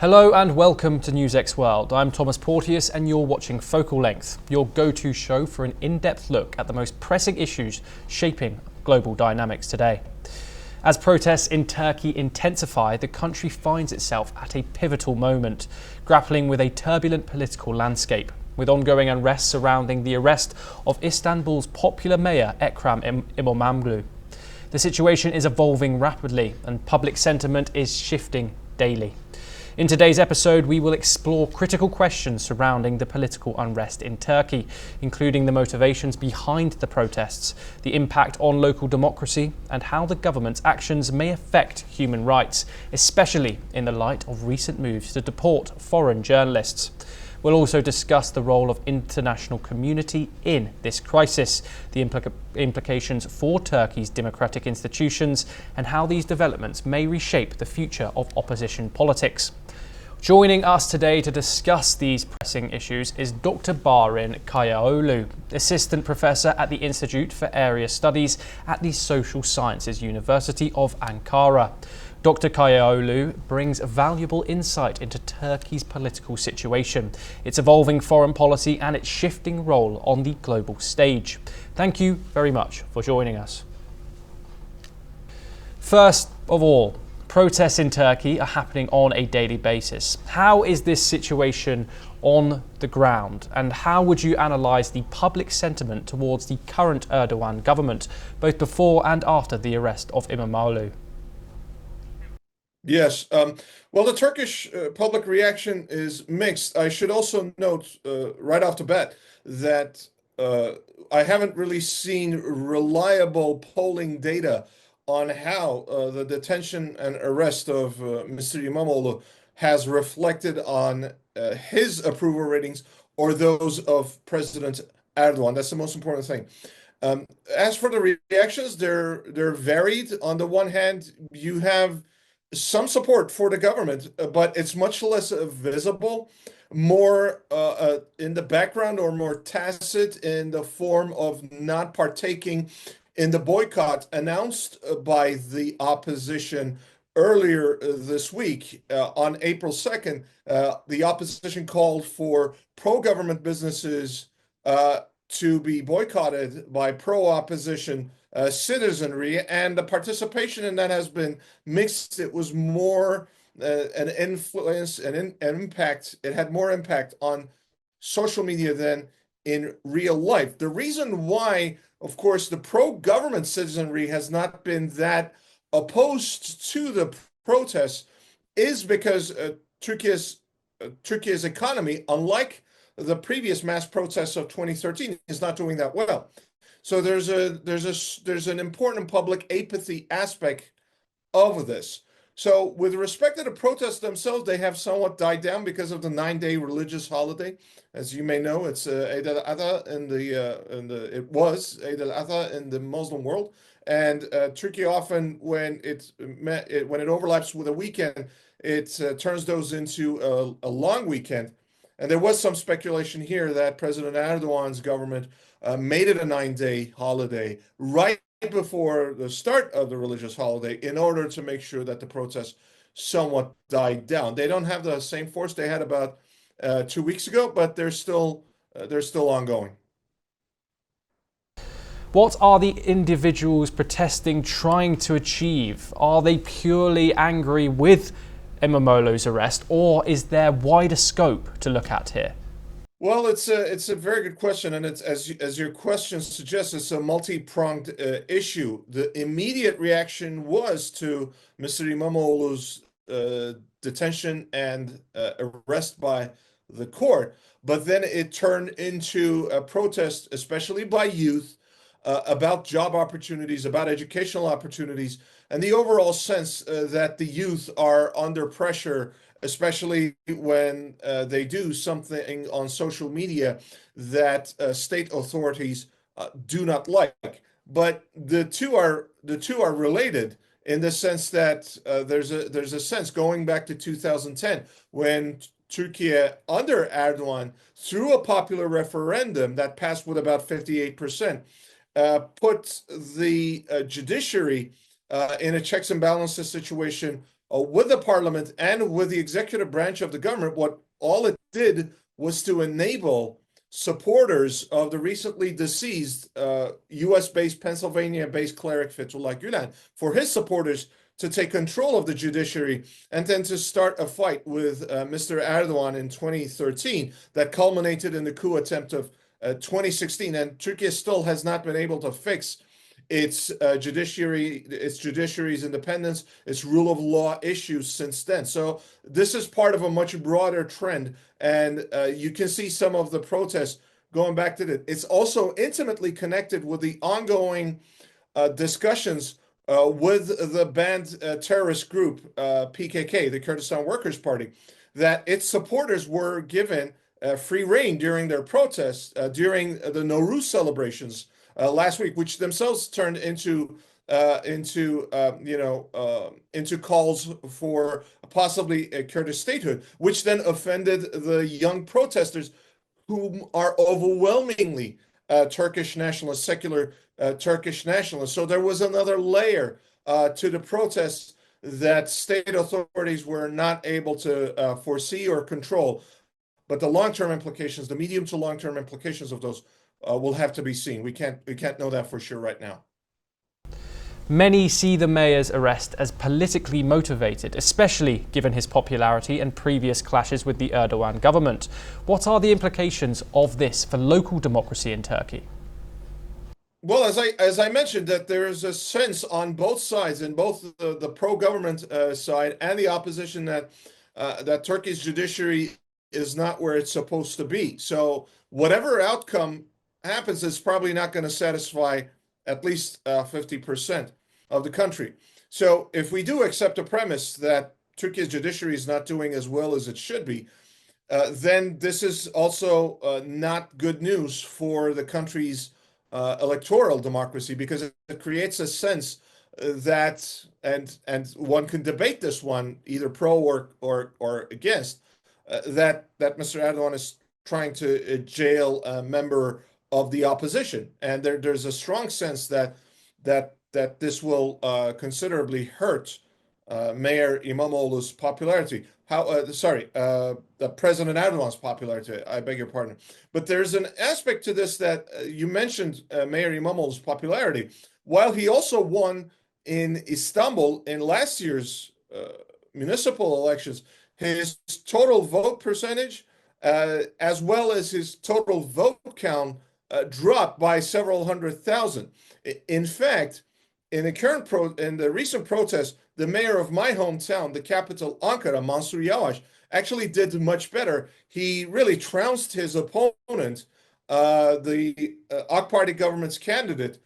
Hello and welcome to NewsX World. I'm Thomas Porteous and you're watching Focal Length, your go-to show for an in-depth look at the most pressing issues shaping global dynamics today. As protests in Turkey intensify, the country finds itself at a pivotal moment, grappling with a turbulent political landscape, with ongoing unrest surrounding the arrest of Istanbul's popular mayor Ekrem İmamoğlu. The situation is evolving rapidly and public sentiment is shifting daily. In today's episode, we will explore critical questions surrounding the political unrest in Turkey, including the motivations behind the protests, the impact on local democracy, and how the government's actions may affect human rights, especially in the light of recent moves to deport foreign journalists. We'll also discuss the role of international community in this crisis, the implications for Turkey's democratic institutions, and how these developments may reshape the future of opposition politics. Joining us today to discuss these pressing issues is Dr. Barin Kayaoğlu, Assistant Professor at the Institute for Area Studies at the Social Sciences University of Ankara. Dr. Kayaoğlu brings valuable insight into Turkey's political situation, its evolving foreign policy and its shifting role on the global stage. Thank you very much for joining us. First of all, protests in Turkey are happening on a daily basis. How is this situation on the ground, and how would you analyse the public sentiment towards the current Erdogan government, both before and after the arrest of İmamoğlu? Yes, well, the Turkish public reaction is mixed. I should also note right off the bat that I haven't really seen reliable polling data on how the detention and arrest of Mr. İmamoğlu has reflected on his approval ratings or those of President Erdogan. That's the most important thing. As for the reactions, they're varied. On the one hand, you have some support for the government, but it's much less visible, more in the background or more tacit in the form of not partaking in the boycott announced by the opposition earlier this week. On April 2nd, the opposition called for pro-government businesses to be boycotted by pro-opposition citizenry, and the participation in that has been mixed. It was more an influence and an impact. It had more impact on social media than in real life. The reason why, of course, the pro-government citizenry has not been that opposed to the protests is because Turkey's economy, unlike the previous mass protests of 2013, is not doing that well. So there's an important public apathy aspect of this. So with respect to the protests themselves, they have somewhat died down because of the 9-day religious holiday. As you may know, it's Eid al-Adha it was Eid al-Adha in the Muslim world, and Turkey often, when it overlaps with a weekend, it turns those into a long weekend. And there was some speculation here that President Erdogan's government made it a 9-day holiday right before the start of the religious holiday in order to make sure that the protests somewhat died down. They don't have the same force they had about 2 weeks ago, but they're still ongoing. What are the individuals protesting trying to achieve? Are they purely angry with İmamoğlu's arrest, or is there wider scope to look at here? Well, it's a very good question, and it's as your question suggests, it's a multi-pronged issue. The immediate reaction was to Mr. İmamoğlu's detention and arrest by the court, but then it turned into a protest, especially by youth, about job opportunities, about educational opportunities, and the overall sense that the youth are under pressure, especially when they do something on social media that state authorities do not like. But the two are related in the sense that there's a sense going back to 2010 when Turkey under Erdogan, through a popular referendum that passed with about 58%, put the judiciary in a checks and balances situation with the parliament and with the executive branch of the government. What all it did was to enable supporters of the recently deceased US-based, Pennsylvania-based cleric Fethullah Gulen, for his supporters to take control of the judiciary and then to start a fight with Mr. Erdogan in 2013 that culminated in the coup attempt of 2016. And Turkey still has not been able to fix its judiciary's independence, its rule of law issues since then. So this is part of a much broader trend, and you can see some of the protests going back to that. It's also intimately connected with the ongoing discussions with the banned terrorist group PKK, the Kurdistan Workers' Party, that its supporters were given free rein during their protests during the Nowruz celebrations last week, which themselves turned into calls for possibly a Kurdish statehood, which then offended the young protesters, who are overwhelmingly Turkish nationalists, secular Turkish nationalists. So there was another layer to the protests that state authorities were not able to foresee or control. But the long-term implications, the medium to long-term implications of those will have to be seen. We can't know that for sure right now. Many see the mayor's arrest as politically motivated, especially given his popularity and previous clashes with the Erdogan government. What are the implications of this for local democracy in Turkey? Well, as I mentioned, that there is a sense on both sides, in both the pro-government side and the opposition, that Turkey's judiciary is not where it's supposed to be. So whatever outcome happens, it's probably not going to satisfy at least 50% of the country. So if we do accept the premise that Turkey's judiciary is not doing as well as it should be, then this is also not good news for the country's electoral democracy, because it creates a sense that, and one can debate this one either pro or against, that Mr. Erdogan is trying to jail a member of the opposition, and there's a strong sense that this will considerably hurt Mayor İmamoğlu's popularity. President Erdogan's popularity. I beg your pardon. But there's an aspect to this that you mentioned, Mayor İmamoğlu's popularity. While he also won in Istanbul in last year's municipal elections, his total vote percentage, as well as his total vote count, dropped by several hundred thousand. In fact, in the recent protest, the mayor of my hometown, the capital Ankara, Mansur Yavaş, actually did much better. He really trounced his opponent, the AK Party government's candidate,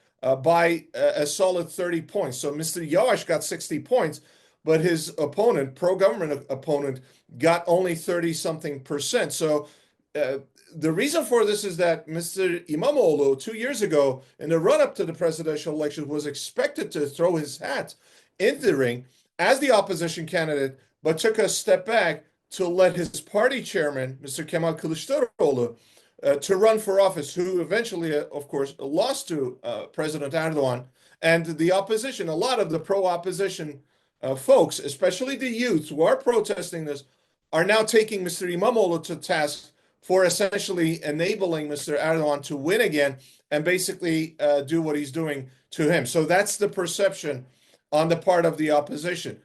by a solid 30 points. So Mr. Yavaş got 60 points, but his opponent, pro-government opponent, got only 30-something percent. So the reason for this is that Mr. İmamoğlu, 2 years ago, in the run-up to the presidential election, was expected to throw his hat in the ring as the opposition candidate, but took a step back to let his party chairman, Mr. Kemal Kılıçdaroğlu, to run for office, who eventually, of course, lost to President Erdogan. And the opposition, a lot of the pro-opposition folks, especially the youth who are protesting this, are now taking Mr. İmamoğlu to task for essentially enabling Mr. Erdogan to win again and basically do what he's doing to him. So that's the perception on the part of the opposition.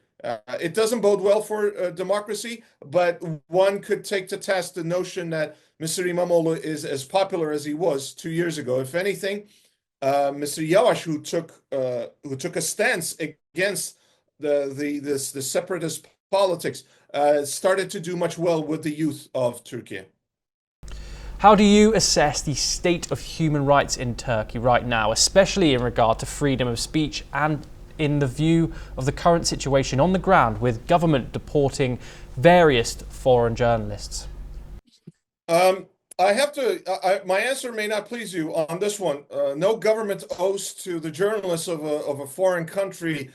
It doesn't bode well for democracy, but one could take to task the notion that Mr. İmamoğlu is as popular as he was 2 years ago. If anything, Mr. Yavaş, who took a stance against the separatist politics, started to do much well with the youth of Turkey. How do you assess the state of human rights in Turkey right now, especially in regard to freedom of speech and in the view of the current situation on the ground with government deporting various foreign journalists? My answer may not please you on this one. No government owes to the journalists of a foreign country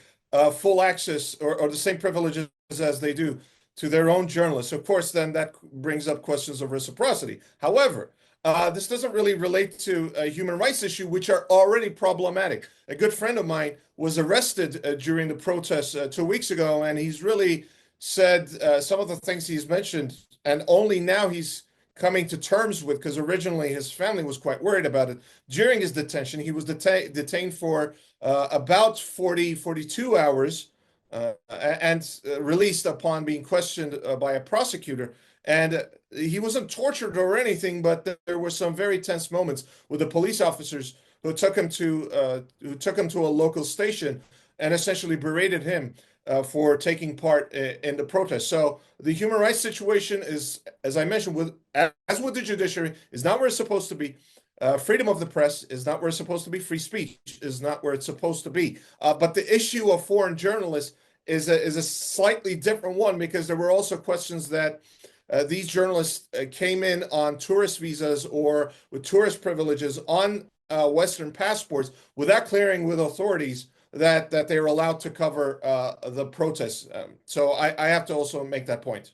full access or the same privileges as they do to their own journalists. Of course, then that brings up questions of reciprocity. However, This doesn't really relate to a human rights issue, which are already problematic. A good friend of mine was arrested during the protests 2 weeks ago, and he's really said some of the things he's mentioned, and only now he's coming to terms with, because originally his family was quite worried about it. During his detention, he was detained for about 42 hours and released upon being questioned by a prosecutor. And he wasn't tortured or anything, but there were some very tense moments with the police officers who took him to a local station and essentially berated him for taking part in the protest. So the human rights situation is, as I mentioned, as with the judiciary, is not where it's supposed to be. Freedom of the press is not where it's supposed to be. Free speech is not where it's supposed to be. But the issue of foreign journalists is a slightly different one, because there were also questions that these journalists came in on tourist visas or with tourist privileges on Western passports without clearing with authorities that they were allowed to cover the protests. So I have to also make that point.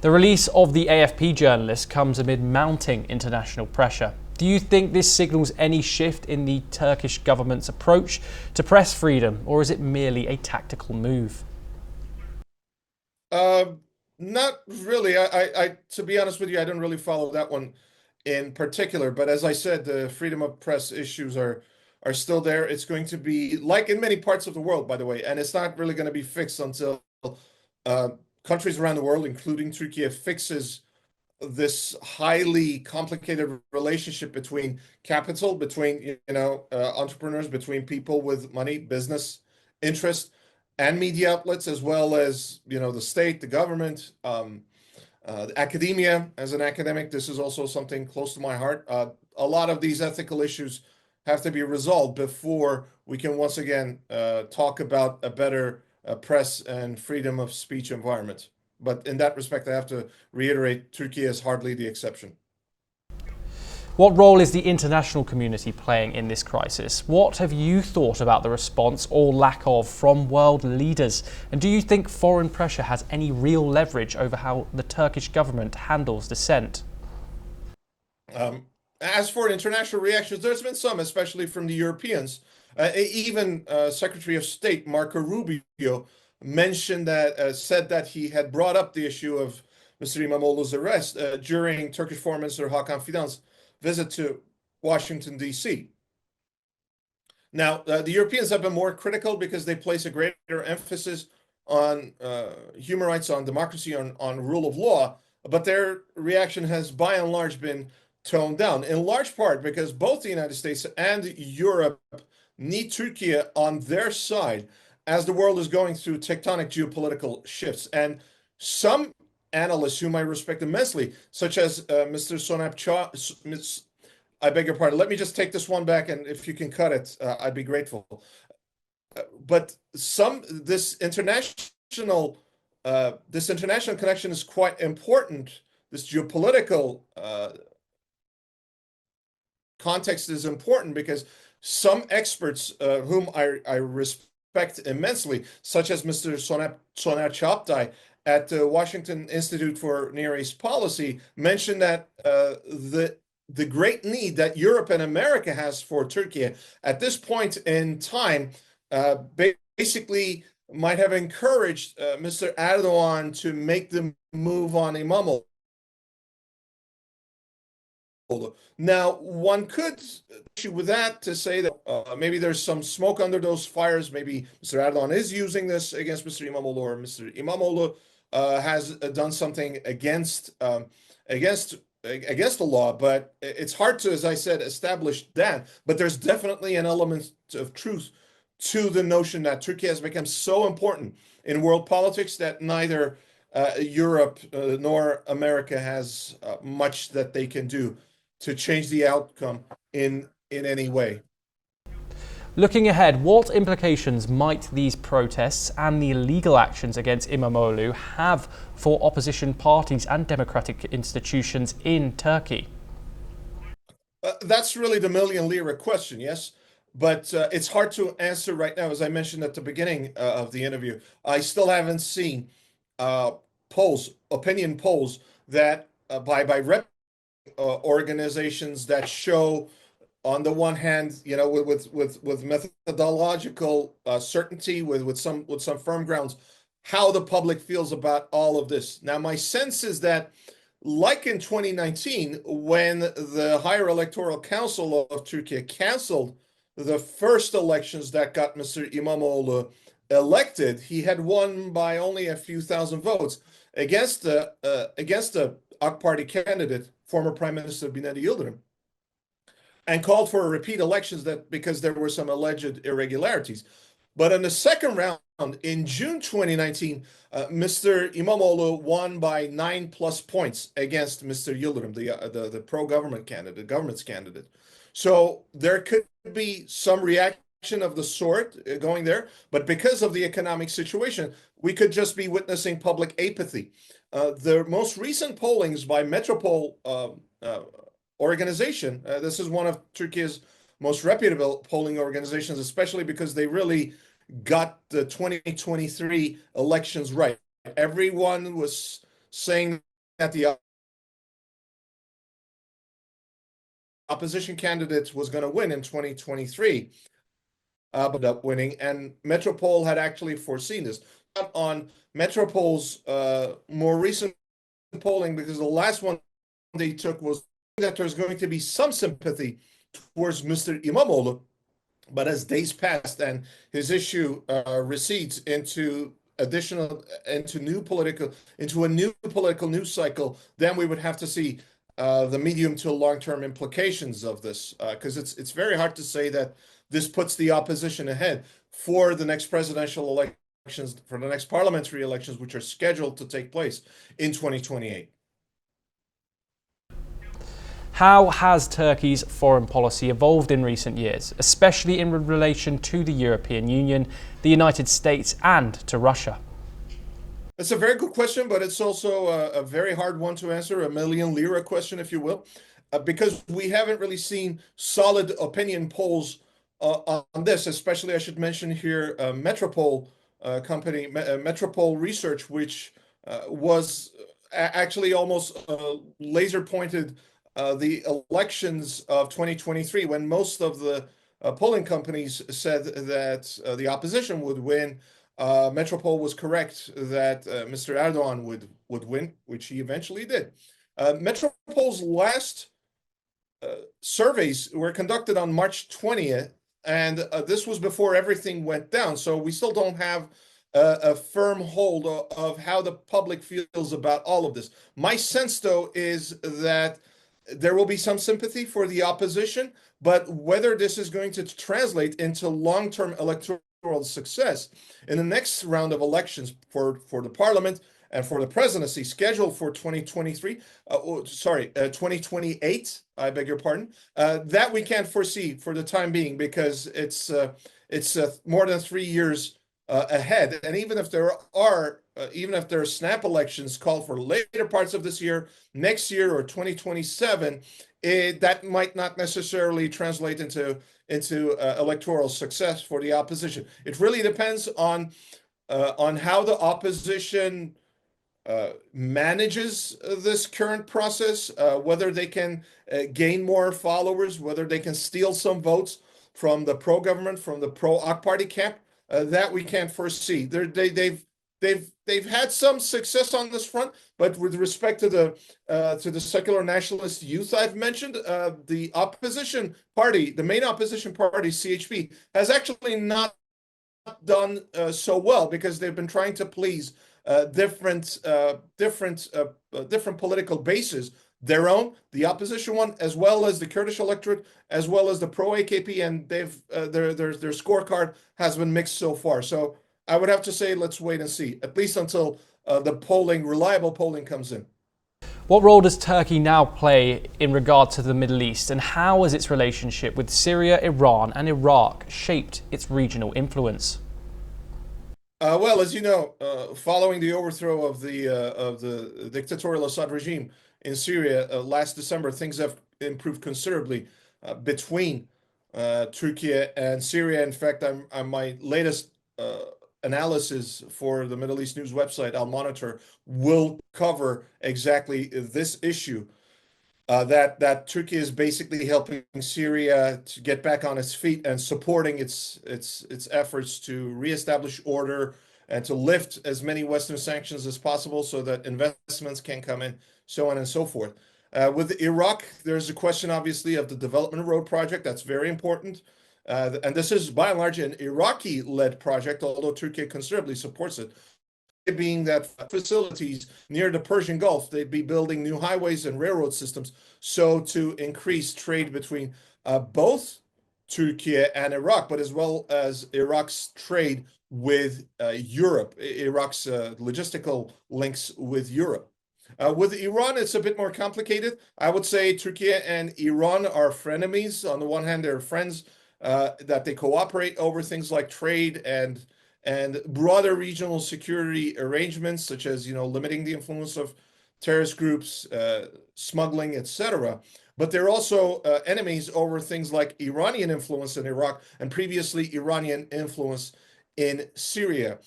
The release of the AFP journalist comes amid mounting international pressure. Do you think this signals any shift in the Turkish government's approach to press freedom, or is it merely a tactical move? Not really. To be honest with you, I don't really follow that one in particular. But as I said, the freedom of press issues are still there. It's going to be like in many parts of the world, by the way, and it's not really going to be fixed until uh, countries around the world, including Turkey, fixes this highly complicated relationship between capital, between entrepreneurs, between people with money, business interest, and media outlets, as well as the state, the government, academia. As an academic, this is also something close to my heart. A lot of these ethical issues have to be resolved before we can once again talk about a better press and freedom of speech environment. But in that respect, I have to reiterate, Turkey is hardly the exception. What role is the international community playing in this crisis? What have you thought about the response or lack of from world leaders? And do you think foreign pressure has any real leverage over how the Turkish government handles dissent? As for international reactions, there's been some, especially from the Europeans. Even Secretary of State Marco Rubio said that he had brought up the issue of Mr. İmamoğlu's arrest during Turkish Foreign Minister Hakan Fidan's visit to Washington, D.C. Now, the Europeans have been more critical because they place a greater emphasis on human rights, on democracy, on rule of law, but their reaction has by and large been toned down, in large part because both the United States and Europe need Turkey on their side as the world is going through tectonic geopolitical shifts. And some analysts whom I respect immensely, such as Mr. Sonap Cha, I beg your pardon. Let me just take this one back, and if you can cut it, I'd be grateful. But this international connection is quite important. This geopolitical context is important because some experts whom I respect immensely, such as Mr. Soner Çağatay at the Washington Institute for Near East Policy, mentioned that the great need that Europe and America has for Turkey at this point in time basically might have encouraged Mr. Erdogan to make the move on İmamoğlu. Now, one could issue with that to say that maybe there's some smoke under those fires. Maybe Mr. Erdogan is using this against Mr. İmamoğlu, or Mr. İmamoğlu has done something against the law. But it's hard to, as I said, establish that. But there's definitely an element of truth to the notion that Turkey has become so important in world politics that neither Europe nor America has much that they can do to change the outcome in any way. Looking ahead, what implications might these protests and the legal actions against İmamoğlu have for opposition parties and democratic institutions in Turkey? That's really the million lira question, yes? But it's hard to answer right now. As I mentioned at the beginning of the interview, I still haven't seen opinion polls that by organizations that show, on the one hand, with methodological certainty, with some firm grounds, how the public feels about all of this. Now, my sense is that, like in 2019, when the Higher Electoral Council of Turkey canceled the first elections that got Mr. İmamoğlu elected, he had won by only a few thousand votes against the AK Party candidate, former Prime Minister Binali Yıldırım, and called for repeat elections because there were some alleged irregularities. But in the second round in June 2019, Mr. İmamoğlu won by 9+ points against Mr. Yıldırım, the pro-government candidate, the government's candidate. So there could be some reaction of the sort going there, but because of the economic situation, we could just be witnessing public apathy. The most recent pollings by Metropole organization, this is one of Turkey's most reputable polling organizations, especially because they really got the 2023 elections right. Everyone was saying that the opposition candidate was going to win in 2023, but ended up winning, and Metropole had actually foreseen this. On Metropole's more recent polling, because the last one they took was that there's going to be some sympathy towards Mr. İmamoğlu, but as days passed and his issue recedes into a new political news cycle, then we would have to see the medium to long-term implications of this, because it's very hard to say that this puts the opposition ahead for the next presidential elections, for the next parliamentary elections, which are scheduled to take place in 2028. How has Turkey's foreign policy evolved in recent years, especially in relation to the European Union, the United States, and to Russia? It's a very good question, but it's also a very hard one to answer, a million lira question, if you will, because we haven't really seen solid opinion polls on this. Especially, I should mention here, Metropole company, Metropole Research, which was actually almost laser pointed the elections of 2023, when most of the polling companies said that the opposition would win. Metropole was correct that Mr. Erdogan would win, which he eventually did. Metropole's last surveys were conducted on March 20th, and this was before everything went down. So we still don't have a firm hold of how the public feels about all of this. My sense, though, is that there will be some sympathy for the opposition, but whether this is going to translate into long-term electoral success in the next round of elections for the parliament and for the presidency scheduled for 2028, I beg your pardon, that we can't foresee for the time being, because it's more than 3 years ahead. And even if there are snap elections called for later parts of this year, next year, or 2027, that might not necessarily translate into electoral success for the opposition. It really depends on how the opposition manages this current process, whether they can gain more followers, whether they can steal some votes from the pro-government, from the pro-AK Party camp. That we can't foresee. They've had some success on this front, but with respect to the secular nationalist youth I've mentioned, the opposition party, the main opposition party, CHP, has actually not done so well, because they've been trying to please different political bases, their own, the opposition one, as well as the Kurdish electorate, as well as the pro-AKP, and their scorecard has been mixed so far. So I would have to say, let's wait and see, at least until the reliable polling comes in. What role does Turkey now play in regard to the Middle East, and how has its relationship with Syria, Iran, and Iraq shaped its regional influence? Well, as you know, following the overthrow of the dictatorial Assad regime in Syria last December, things have improved considerably between Turkey and Syria. In fact, my latest analysis for the Middle East News website, Al Monitor, will cover exactly this issue. that Turkey is basically helping Syria to get back on its feet and supporting its efforts to reestablish order and to lift as many Western sanctions as possible so that investments can come in, so on and so forth. With Iraq, there's a question, obviously, of the development road project. That's very important. And this is, by and large, an Iraqi-led project, although Turkey considerably supports it. Being that facilities near the Persian Gulf, they'd be building new highways and railroad systems, so to increase trade between both Turkey and Iraq, but as well as Iraq's trade with Europe, Iraq's logistical links with Europe. With Iran, it's a bit more complicated. I would say Turkey and Iran are frenemies. On the one hand, they're friends that they cooperate over things like trade and broader regional security arrangements, such as limiting the influence of terrorist groups, smuggling, etc. But they're also enemies over things like Iranian influence in Iraq and previously Iranian influence in Syria.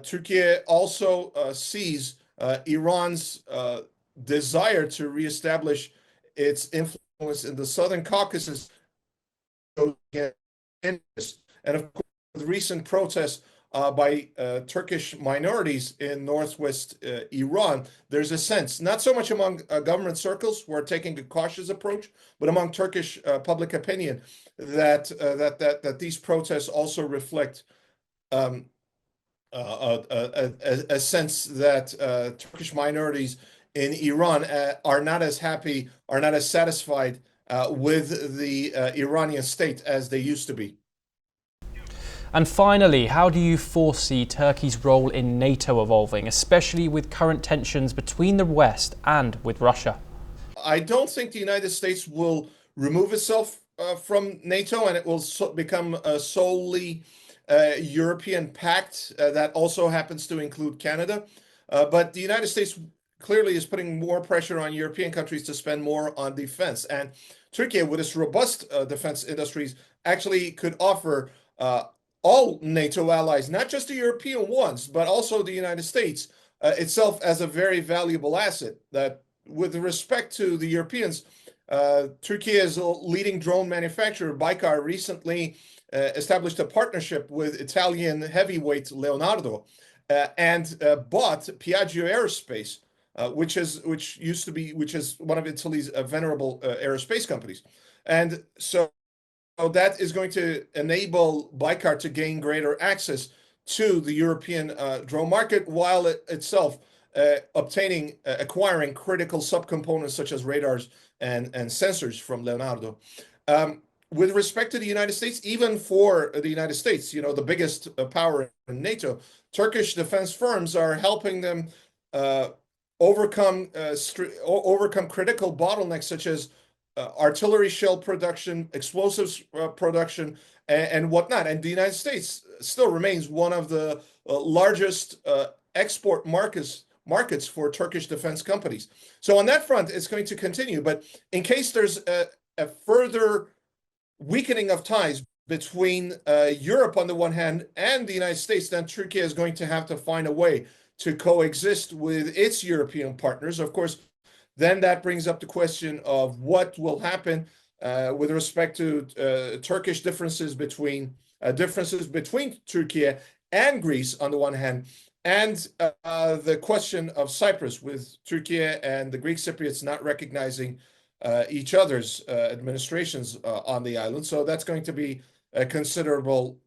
Turkey also sees Iran's desire to reestablish its influence in the Southern Caucasus, and of course, with recent protests by Turkish minorities in northwest Iran, there's a sense, not so much among government circles who are taking a cautious approach, but among Turkish public opinion, that these protests also reflect a sense that Turkish minorities in Iran are not as happy, are not as satisfied with the Iranian state as they used to be. And finally, how do you foresee Turkey's role in NATO evolving, especially with current tensions between the West and with Russia? I don't think the United States will remove itself from NATO and it will become a solely European pact that also happens to include Canada. But the United States clearly is putting more pressure on European countries to spend more on defense. And Turkey, with its robust defense industries, actually could offer all NATO allies, not just the European ones, but also the United States itself as a very valuable asset. That with respect to the Europeans, Turkey is a leading drone manufacturer. Baykar recently established a partnership with Italian heavyweight Leonardo and bought Piaggio Aerospace, which is one of Italy's venerable aerospace companies. And so that is going to enable Baykar to gain greater access to the European drone market, while itself acquiring critical subcomponents such as radars and sensors from Leonardo. With respect to the United States, even for the United States, the biggest power in NATO, Turkish defense firms are helping them overcome critical bottlenecks such as artillery shell production, explosives production, and whatnot. And the United States still remains one of the largest export markets for Turkish defense companies. So on that front, it's going to continue. But in case there's a further weakening of ties between Europe on the one hand and the United States, then Turkey is going to have to find a way to coexist with its European partners. Of course, then that brings up the question of what will happen with respect to Turkish differences between Turkey and Greece on the one hand, and the question of Cyprus, with Turkey and the Greek Cypriots not recognizing each other's administrations on the island. So that's going to be a considerable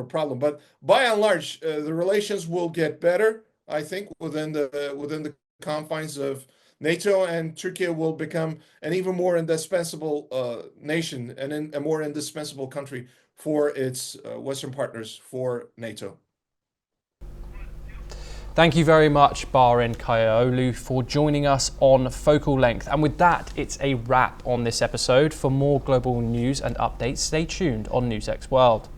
problem. But by and large, the relations will get better, I think, within the confines of NATO, and Turkey will become an even more indispensable nation and a more indispensable country for its Western partners, for NATO. Thank you very much, Barin Kayaolu, for joining us on Focal Length. And with that, it's a wrap on this episode. For more global news and updates, stay tuned on NewsX World.